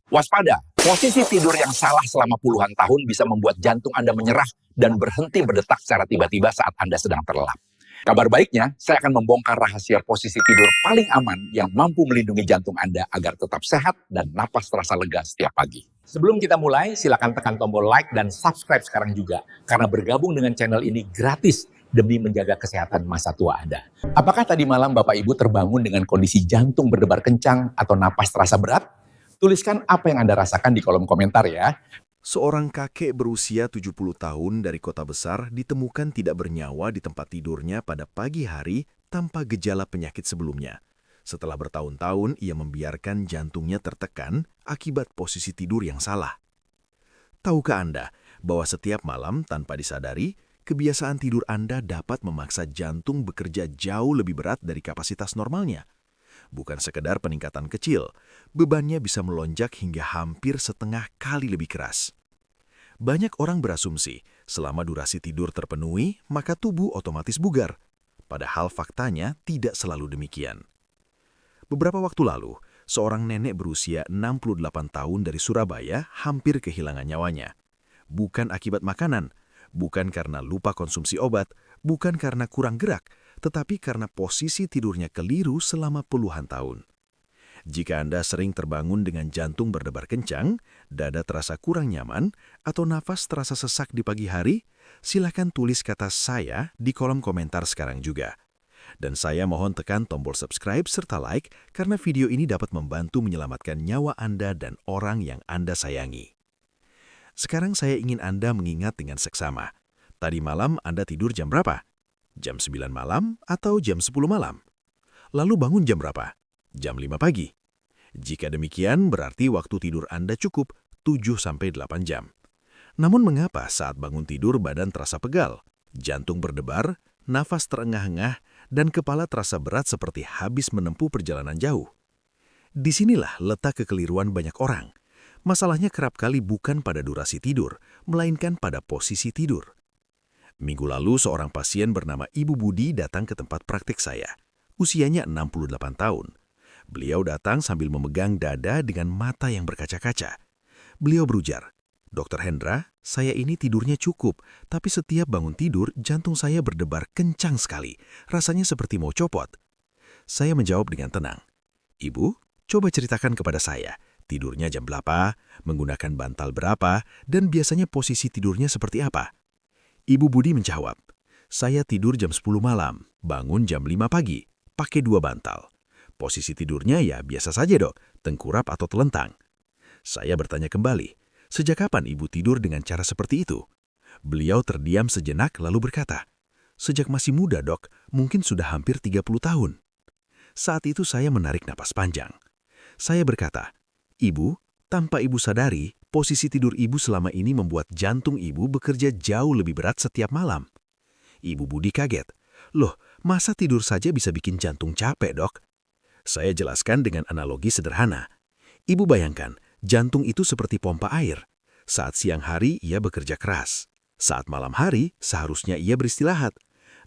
Waspada, posisi tidur yang salah selama puluhan tahun bisa membuat jantung Anda menyerah dan berhenti berdetak secara tiba-tiba saat Anda sedang terlelap. Kabar baiknya, saya akan membongkar rahasia posisi tidur paling aman yang mampu melindungi jantung Anda agar tetap sehat dan napas terasa lega setiap pagi. Sebelum kita mulai, silakan tekan tombol like dan subscribe sekarang juga, karena bergabung dengan channel ini gratis demi menjaga kesehatan masa tua Anda. Apakah tadi malam Bapak Ibu terbangun dengan kondisi jantung berdebar kencang atau napas terasa berat? Tuliskan apa yang Anda rasakan di kolom komentar ya. Seorang kakek berusia 70 tahun dari kota besar ditemukan tidak bernyawa di tempat tidurnya pada pagi hari tanpa gejala penyakit sebelumnya. Setelah bertahun-tahun, ia membiarkan jantungnya tertekan akibat posisi tidur yang salah. Tahukah Anda bahwa setiap malam tanpa disadari, kebiasaan tidur Anda dapat memaksa jantung bekerja jauh lebih berat dari kapasitas normalnya? Bukan sekedar peningkatan kecil, bebannya bisa melonjak hingga hampir setengah kali lebih keras. Banyak orang berasumsi, selama durasi tidur terpenuhi, maka tubuh otomatis bugar. Padahal faktanya tidak selalu demikian. Beberapa waktu lalu, seorang nenek berusia 68 tahun dari Surabaya hampir kehilangan nyawanya. Bukan akibat makanan, bukan karena lupa konsumsi obat, bukan karena kurang gerak, tetapi karena posisi tidurnya keliru selama puluhan tahun. Jika Anda sering terbangun dengan jantung berdebar kencang, dada terasa kurang nyaman, atau nafas terasa sesak di pagi hari, silakan tulis kata "saya" di kolom komentar sekarang juga. Dan saya mohon tekan tombol subscribe serta like karena video ini dapat membantu menyelamatkan nyawa Anda dan orang yang Anda sayangi. Sekarang saya ingin Anda mengingat dengan seksama. Tadi malam Anda tidur jam berapa? Jam 9 malam atau jam 10 malam? Lalu bangun jam berapa? Jam 5 pagi. Jika demikian, berarti waktu tidur Anda cukup 7-8 jam. Namun mengapa saat bangun tidur badan terasa pegal, jantung berdebar, nafas terengah-engah, dan kepala terasa berat seperti habis menempuh perjalanan jauh? Disinilah letak kekeliruan banyak orang. Masalahnya kerap kali bukan pada durasi tidur, melainkan pada posisi tidur. Minggu lalu, seorang pasien bernama Ibu Budi datang ke tempat praktik saya. Usianya 68 tahun. Beliau datang sambil memegang dada dengan mata yang berkaca-kaca. Beliau berujar, "Dokter Hendra, saya ini tidurnya cukup, tapi setiap bangun tidur, jantung saya berdebar kencang sekali. Rasanya seperti mau copot." Saya menjawab dengan tenang, "Ibu, coba ceritakan kepada saya, tidurnya jam berapa, menggunakan bantal berapa, dan biasanya posisi tidurnya seperti apa?" Ibu Budi menjawab, "Saya tidur jam 10 malam, bangun jam 5 pagi, pakai 2 bantal. Posisi tidurnya ya biasa saja dok, tengkurap atau telentang." Saya bertanya kembali, "Sejak kapan ibu tidur dengan cara seperti itu?" Beliau terdiam sejenak lalu berkata, "Sejak masih muda dok, mungkin sudah hampir 30 tahun." Saat itu saya menarik napas panjang. Saya berkata, "Ibu, tanpa ibu sadari, posisi tidur ibu selama ini membuat jantung ibu bekerja jauh lebih berat setiap malam." Ibu Budi kaget. "Loh, masa tidur saja bisa bikin jantung capek, dok?" Saya jelaskan dengan analogi sederhana. Ibu bayangkan, jantung itu seperti pompa air. Saat siang hari, ia bekerja keras. Saat malam hari, seharusnya ia beristirahat.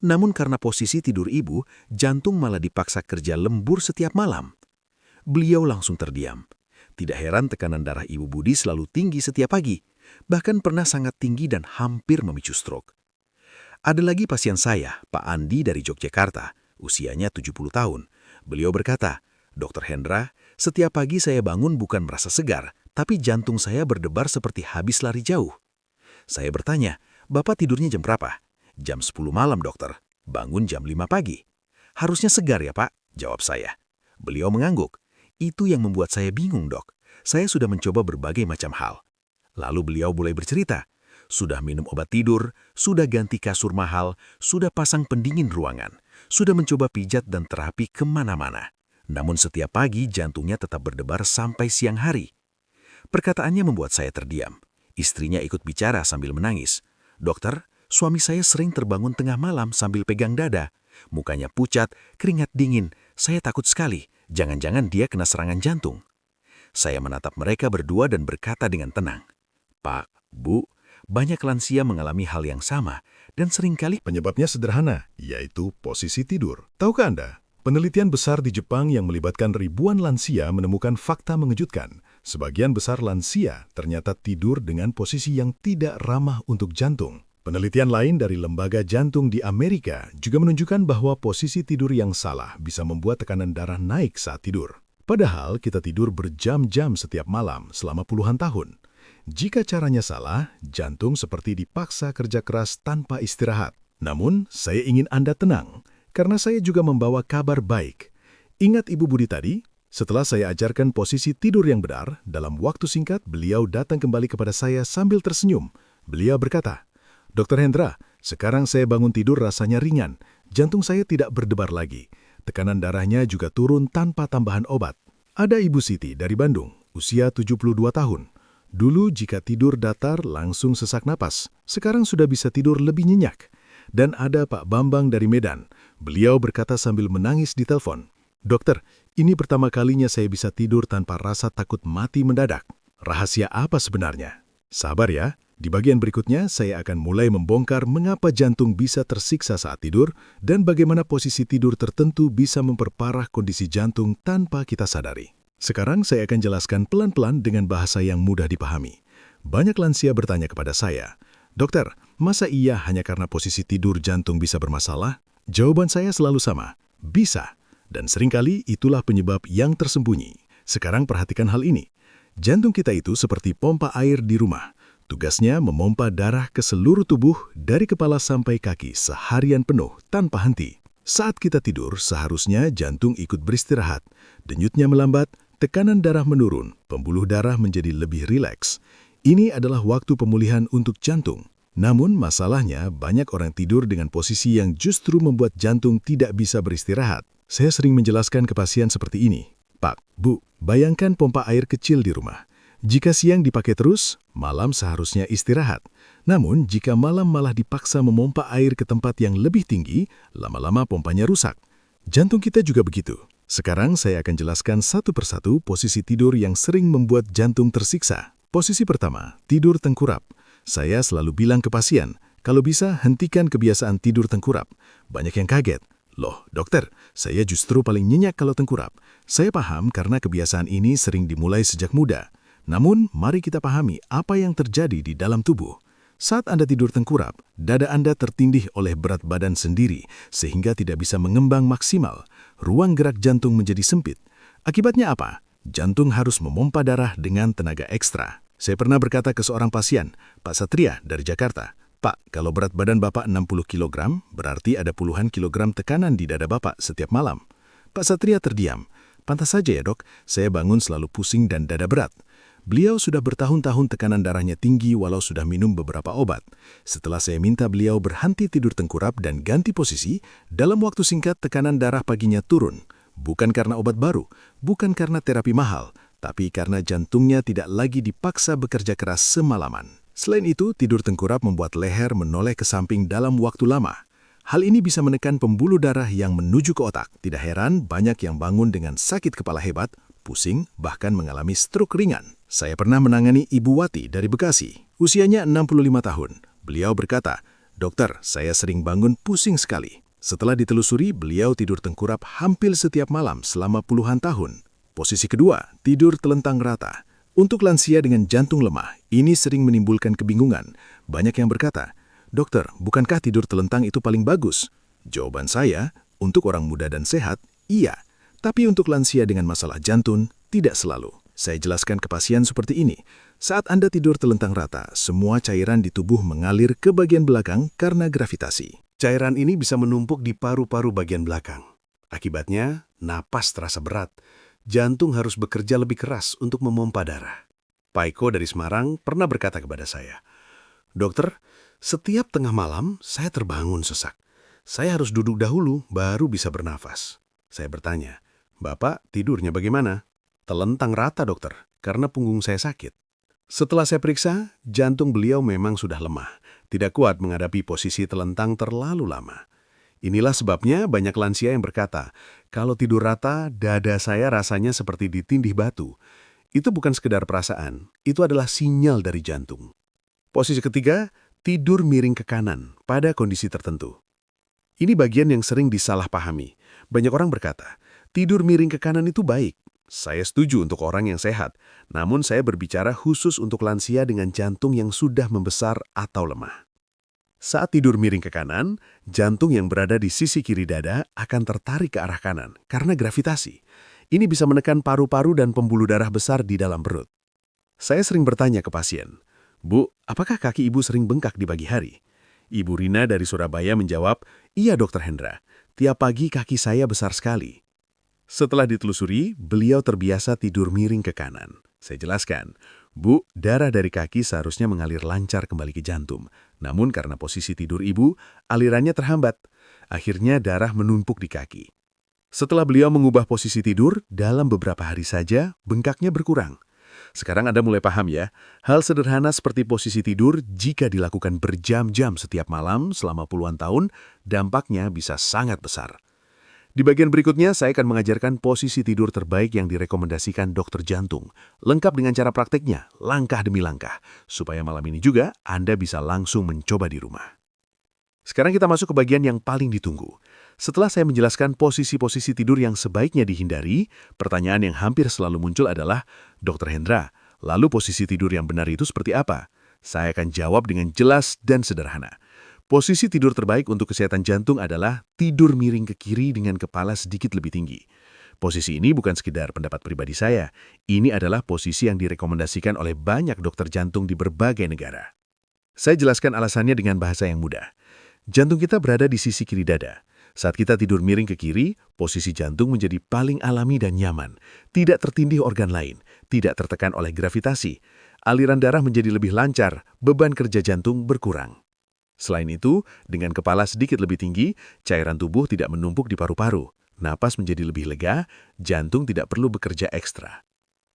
Namun karena posisi tidur ibu, jantung malah dipaksa kerja lembur setiap malam. Beliau langsung terdiam. Tidak heran tekanan darah Ibu Budi selalu tinggi setiap pagi, bahkan pernah sangat tinggi dan hampir memicu stroke. Ada lagi pasien saya, Pak Andi dari Yogyakarta, usianya 70 tahun. Beliau berkata, "Dokter Hendra, setiap pagi saya bangun bukan merasa segar, tapi jantung saya berdebar seperti habis lari jauh." Saya bertanya, "Bapak tidurnya jam berapa?" "Jam 10 malam, dokter. Bangun jam 5 pagi." "Harusnya segar ya, Pak?" jawab saya. Beliau mengangguk. "Itu yang membuat saya bingung, dok. Saya sudah mencoba berbagai macam hal." Lalu beliau mulai bercerita. Sudah minum obat tidur, sudah ganti kasur mahal, sudah pasang pendingin ruangan, sudah mencoba pijat dan terapi kemana-mana. Namun setiap pagi jantungnya tetap berdebar sampai siang hari. Perkataannya membuat saya terdiam. Istrinya ikut bicara sambil menangis. "Dokter, suami saya sering terbangun tengah malam sambil pegang dada. Mukanya pucat, keringat dingin. Saya takut sekali. Jangan-jangan dia kena serangan jantung." Saya menatap mereka berdua dan berkata dengan tenang, "Pak, Bu, banyak lansia mengalami hal yang sama dan seringkali Penyebabnya sederhana, yaitu posisi tidur. Tahukah Anda, penelitian besar di Jepang yang melibatkan ribuan lansia menemukan fakta mengejutkan. Sebagian besar lansia ternyata tidur dengan posisi yang tidak ramah untuk jantung. Penelitian lain dari Lembaga Jantung di Amerika juga menunjukkan bahwa posisi tidur yang salah bisa membuat tekanan darah naik saat tidur. Padahal kita tidur berjam-jam setiap malam selama puluhan tahun. Jika caranya salah, jantung seperti dipaksa kerja keras tanpa istirahat. Namun, saya ingin Anda tenang, karena saya juga membawa kabar baik. Ingat Ibu Budi tadi? Setelah saya ajarkan posisi tidur yang benar, dalam waktu singkat beliau datang kembali kepada saya sambil tersenyum. Beliau berkata, "Dr. Hendra, sekarang saya bangun tidur rasanya ringan. Jantung saya tidak berdebar lagi. Tekanan darahnya juga turun tanpa tambahan obat." Ada Ibu Siti dari Bandung, usia 72 tahun. Dulu jika tidur datar langsung sesak napas, sekarang sudah bisa tidur lebih nyenyak. Dan ada Pak Bambang dari Medan. Beliau berkata sambil menangis di telepon, "Dokter, ini pertama kalinya saya bisa tidur tanpa rasa takut mati mendadak. Rahasia apa sebenarnya?" Sabar ya. Di bagian berikutnya, saya akan mulai membongkar mengapa jantung bisa tersiksa saat tidur dan bagaimana posisi tidur tertentu bisa memperparah kondisi jantung tanpa kita sadari. Sekarang saya akan jelaskan pelan-pelan dengan bahasa yang mudah dipahami. Banyak lansia bertanya kepada saya, "Dokter, masa iya hanya karena posisi tidur jantung bisa bermasalah?" Jawaban saya selalu sama, bisa. Dan seringkali itulah penyebab yang tersembunyi. Sekarang perhatikan hal ini. Jantung kita itu seperti pompa air di rumah. Tugasnya memompa darah ke seluruh tubuh dari kepala sampai kaki seharian penuh tanpa henti. Saat kita tidur, seharusnya jantung ikut beristirahat. Denyutnya melambat, tekanan darah menurun, pembuluh darah menjadi lebih rileks. Ini adalah waktu pemulihan untuk jantung. Namun masalahnya banyak orang tidur dengan posisi yang justru membuat jantung tidak bisa beristirahat. Saya sering menjelaskan ke pasien seperti ini. "Pak, Bu, bayangkan pompa air kecil di rumah. Jika siang dipakai terus, malam seharusnya istirahat. Namun, jika malam malah dipaksa memompa air ke tempat yang lebih tinggi, lama-lama pompanya rusak. Jantung kita juga begitu. Sekarang saya akan jelaskan satu persatu posisi tidur yang sering membuat jantung tersiksa. Posisi pertama, tidur tengkurap. Saya selalu bilang ke pasien, kalau bisa hentikan kebiasaan tidur tengkurap. Banyak yang kaget. "Loh, dokter, saya justru paling nyenyak kalau tengkurap." Saya paham karena kebiasaan ini sering dimulai sejak muda. Namun, mari kita pahami apa yang terjadi di dalam tubuh. Saat Anda tidur tengkurap, dada Anda tertindih oleh berat badan sendiri, sehingga tidak bisa mengembang maksimal. Ruang gerak jantung menjadi sempit. Akibatnya apa? Jantung harus memompa darah dengan tenaga ekstra. Saya pernah berkata ke seorang pasien, Pak Satria dari Jakarta, "Pak, kalau berat badan Bapak 60 kg, berarti ada puluhan kilogram tekanan di dada Bapak setiap malam." Pak Satria terdiam. "Pantas saja ya dok, saya bangun selalu pusing dan dada berat." Beliau sudah bertahun-tahun tekanan darahnya tinggi walau sudah minum beberapa obat. Setelah saya minta beliau berhenti tidur tengkurap dan ganti posisi, dalam waktu singkat tekanan darah paginya turun. Bukan karena obat baru, bukan karena terapi mahal, tapi karena jantungnya tidak lagi dipaksa bekerja keras semalaman. Selain itu, tidur tengkurap membuat leher menoleh ke samping dalam waktu lama. Hal ini bisa menekan pembuluh darah yang menuju ke otak. Tidak heran banyak yang bangun dengan sakit kepala hebat, pusing, bahkan mengalami stroke ringan. Saya pernah menangani Ibu Wati dari Bekasi, usianya 65 tahun. Beliau berkata, "Dokter, saya sering bangun pusing sekali." Setelah ditelusuri, beliau tidur tengkurap hampir setiap malam selama puluhan tahun. Posisi kedua, tidur telentang rata. Untuk lansia dengan jantung lemah, ini sering menimbulkan kebingungan. Banyak yang berkata, "Dokter, bukankah tidur telentang itu paling bagus?" Jawaban saya, untuk orang muda dan sehat, iya. Tapi untuk lansia dengan masalah jantung, tidak selalu. Saya jelaskan ke pasien seperti ini. Saat Anda tidur telentang rata, semua cairan di tubuh mengalir ke bagian belakang karena gravitasi. Cairan ini bisa menumpuk di paru-paru bagian belakang. Akibatnya, napas terasa berat. Jantung harus bekerja lebih keras untuk memompa darah. Paiko dari Semarang pernah berkata kepada saya, "Dokter, setiap tengah malam saya terbangun sesak. Saya harus duduk dahulu baru bisa bernafas." Saya bertanya, "Bapak tidurnya bagaimana?" "Telentang rata dokter, karena punggung saya sakit." Setelah saya periksa, jantung beliau memang sudah lemah. Tidak kuat menghadapi posisi telentang terlalu lama. Inilah sebabnya banyak lansia yang berkata, "Kalau tidur rata, dada saya rasanya seperti ditindih batu." Itu bukan sekedar perasaan, itu adalah sinyal dari jantung. Posisi ketiga, tidur miring ke kanan pada kondisi tertentu. Ini bagian yang sering disalahpahami. Banyak orang berkata, tidur miring ke kanan itu baik. Saya setuju untuk orang yang sehat, namun saya berbicara khusus untuk lansia dengan jantung yang sudah membesar atau lemah. Saat tidur miring ke kanan, jantung yang berada di sisi kiri dada akan tertarik ke arah kanan karena gravitasi. Ini bisa menekan paru-paru dan pembuluh darah besar di dalam perut. Saya sering bertanya ke pasien, "Bu, apakah kaki ibu sering bengkak di pagi hari?" Ibu Rina dari Surabaya menjawab, "Iya, Dokter Hendra. Tiap pagi kaki saya besar sekali." Setelah ditelusuri, beliau terbiasa tidur miring ke kanan. Saya jelaskan, "Bu, darah dari kaki seharusnya mengalir lancar kembali ke jantung. Namun karena posisi tidur ibu, alirannya terhambat. Akhirnya darah menumpuk di kaki." Setelah beliau mengubah posisi tidur, dalam beberapa hari saja, bengkaknya berkurang. Sekarang Anda mulai paham ya, hal sederhana seperti posisi tidur jika dilakukan berjam-jam setiap malam selama puluhan tahun, dampaknya bisa sangat besar. Di bagian berikutnya, saya akan mengajarkan posisi tidur terbaik yang direkomendasikan dokter jantung, lengkap dengan cara prakteknya, langkah demi langkah, supaya malam ini juga Anda bisa langsung mencoba di rumah. Sekarang kita masuk ke bagian yang paling ditunggu. Setelah saya menjelaskan posisi-posisi tidur yang sebaiknya dihindari, pertanyaan yang hampir selalu muncul adalah, "Dokter Hendra, lalu posisi tidur yang benar itu seperti apa?" Saya akan jawab dengan jelas dan sederhana. Posisi tidur terbaik untuk kesehatan jantung adalah tidur miring ke kiri dengan kepala sedikit lebih tinggi. Posisi ini bukan sekedar pendapat pribadi saya, ini adalah posisi yang direkomendasikan oleh banyak dokter jantung di berbagai negara. Saya jelaskan alasannya dengan bahasa yang mudah. Jantung kita berada di sisi kiri dada. Saat kita tidur miring ke kiri, posisi jantung menjadi paling alami dan nyaman. Tidak tertindih organ lain, tidak tertekan oleh gravitasi. Aliran darah menjadi lebih lancar, beban kerja jantung berkurang. Selain itu, dengan kepala sedikit lebih tinggi, cairan tubuh tidak menumpuk di paru-paru. Napas menjadi lebih lega, jantung tidak perlu bekerja ekstra.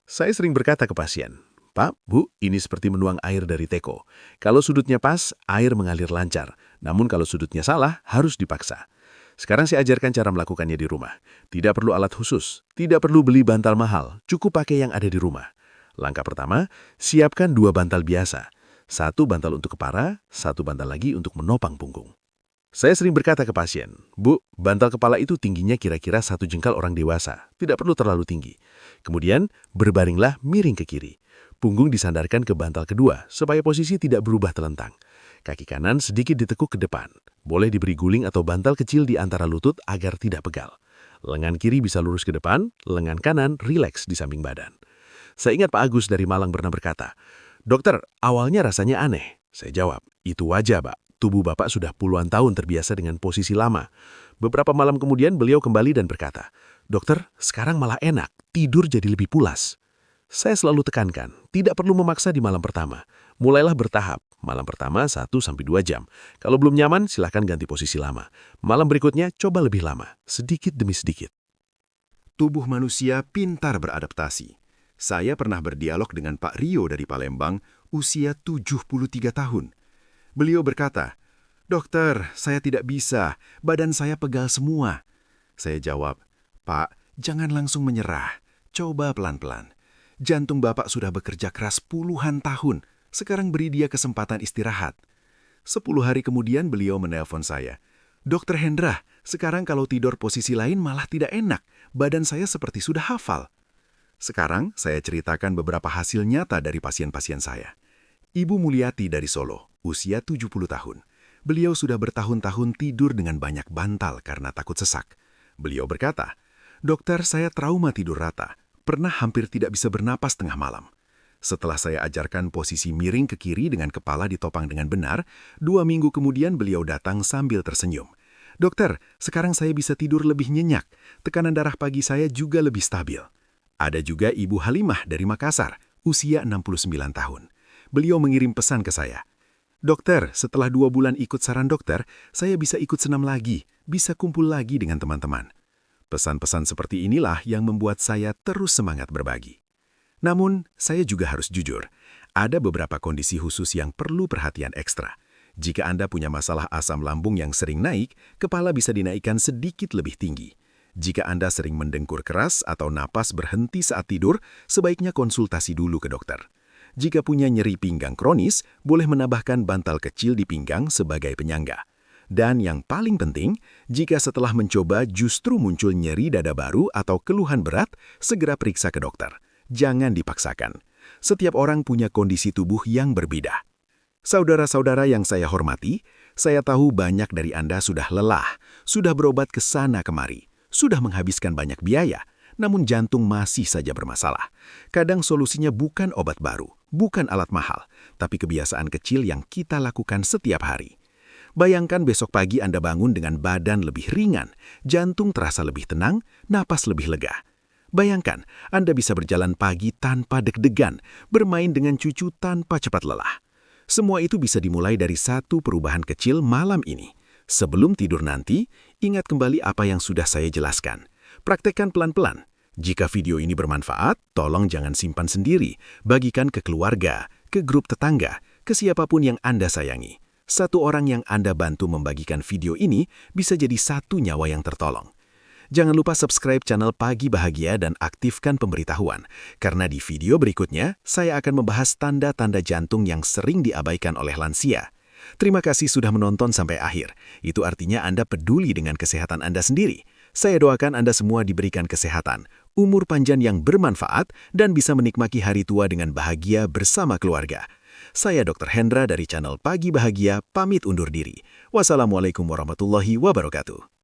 Saya sering berkata ke pasien, "Pak, Bu, ini seperti menuang air dari teko. Kalau sudutnya pas, air mengalir lancar. Namun kalau sudutnya salah, harus dipaksa." Sekarang saya ajarkan cara melakukannya di rumah. Tidak perlu alat khusus, tidak perlu beli bantal mahal, cukup pakai yang ada di rumah. Langkah pertama, siapkan 2 bantal biasa. 1 bantal untuk kepala, 1 bantal lagi untuk menopang punggung. Saya sering berkata ke pasien, "Bu, bantal kepala itu tingginya kira-kira 1 jengkal orang dewasa, tidak perlu terlalu tinggi. Kemudian, berbaringlah miring ke kiri. Punggung disandarkan ke bantal kedua, supaya posisi tidak berubah telentang. Kaki kanan sedikit ditekuk ke depan. Boleh diberi guling atau bantal kecil di antara lutut agar tidak pegal. Lengan kiri bisa lurus ke depan, lengan kanan rileks di samping badan." Saya ingat Pak Agus dari Malang pernah berkata, "Dokter, awalnya rasanya aneh." Saya jawab, "Itu wajar, Pak. Tubuh Bapak sudah puluhan tahun terbiasa dengan posisi lama." Beberapa malam kemudian beliau kembali dan berkata, "Dokter, sekarang malah enak, tidur jadi lebih pulas." Saya selalu tekankan, tidak perlu memaksa di malam pertama. Mulailah bertahap. Malam pertama 1-2 jam. Kalau belum nyaman, silahkan ganti posisi lama. Malam berikutnya, coba lebih lama, sedikit demi sedikit. Tubuh manusia pintar beradaptasi. Saya pernah berdialog dengan Pak Rio dari Palembang, usia 73 tahun. Beliau berkata, "Dokter, saya tidak bisa, badan saya pegal semua." Saya jawab, "Pak, jangan langsung menyerah, coba pelan-pelan. Jantung Bapak sudah bekerja keras puluhan tahun, sekarang beri dia kesempatan istirahat." 10 hari kemudian beliau menelpon saya, "Dokter Hendra, sekarang kalau tidur posisi lain malah tidak enak, badan saya seperti sudah hafal." Sekarang saya ceritakan beberapa hasil nyata dari pasien-pasien saya. Ibu Mulyati dari Solo, usia 70 tahun. Beliau sudah bertahun-tahun tidur dengan banyak bantal karena takut sesak. Beliau berkata, "Dokter, saya trauma tidur rata. Pernah hampir tidak bisa bernapas tengah malam. Setelah saya ajarkan posisi miring ke kiri dengan kepala ditopang dengan benar, 2 minggu kemudian beliau datang sambil tersenyum. 'Dokter, sekarang saya bisa tidur lebih nyenyak. Tekanan darah pagi saya juga lebih stabil.' Ada juga Ibu Halimah dari Makassar, usia 69 tahun. Beliau mengirim pesan ke saya, 'Dokter, setelah 2 bulan ikut saran dokter, saya bisa ikut senam lagi, bisa kumpul lagi dengan teman-teman.' Pesan-pesan seperti inilah yang membuat saya terus semangat berbagi. Namun, saya juga harus jujur, ada beberapa kondisi khusus yang perlu perhatian ekstra. Jika Anda punya masalah asam lambung yang sering naik, kepala bisa dinaikkan sedikit lebih tinggi. Jika Anda sering mendengkur keras atau napas berhenti saat tidur, sebaiknya konsultasi dulu ke dokter. Jika punya nyeri pinggang kronis, boleh menambahkan bantal kecil di pinggang sebagai penyangga. Dan yang paling penting, jika setelah mencoba justru muncul nyeri dada baru atau keluhan berat, segera periksa ke dokter. Jangan dipaksakan. Setiap orang punya kondisi tubuh yang berbeda. Saudara-saudara yang saya hormati, saya tahu banyak dari Anda sudah lelah, sudah berobat ke sana kemari, sudah menghabiskan banyak biaya, namun jantung masih saja bermasalah. Kadang solusinya bukan obat baru, bukan alat mahal, tapi kebiasaan kecil yang kita lakukan setiap hari. Bayangkan besok pagi Anda bangun dengan badan lebih ringan, jantung terasa lebih tenang, napas lebih lega. Bayangkan Anda bisa berjalan pagi tanpa deg-degan, bermain dengan cucu tanpa cepat lelah. Semua itu bisa dimulai dari satu perubahan kecil malam ini. Sebelum tidur nanti, ingat kembali apa yang sudah saya jelaskan. Praktekkan pelan-pelan. Jika video ini bermanfaat, tolong jangan simpan sendiri. Bagikan ke keluarga, ke grup tetangga, ke siapapun yang Anda sayangi. Satu orang yang Anda bantu membagikan video ini bisa jadi satu nyawa yang tertolong. Jangan lupa subscribe channel Pagi Bahagia dan aktifkan pemberitahuan, karena di video berikutnya saya akan membahas tanda-tanda jantung yang sering diabaikan oleh lansia. Terima kasih sudah menonton sampai akhir. Itu artinya Anda peduli dengan kesehatan Anda sendiri. Saya doakan Anda semua diberikan kesehatan, umur panjang yang bermanfaat, dan bisa menikmati hari tua dengan bahagia bersama keluarga. Saya Dr. Hendra dari channel Pagi Bahagia, pamit undur diri. Wassalamualaikum warahmatullahi wabarakatuh.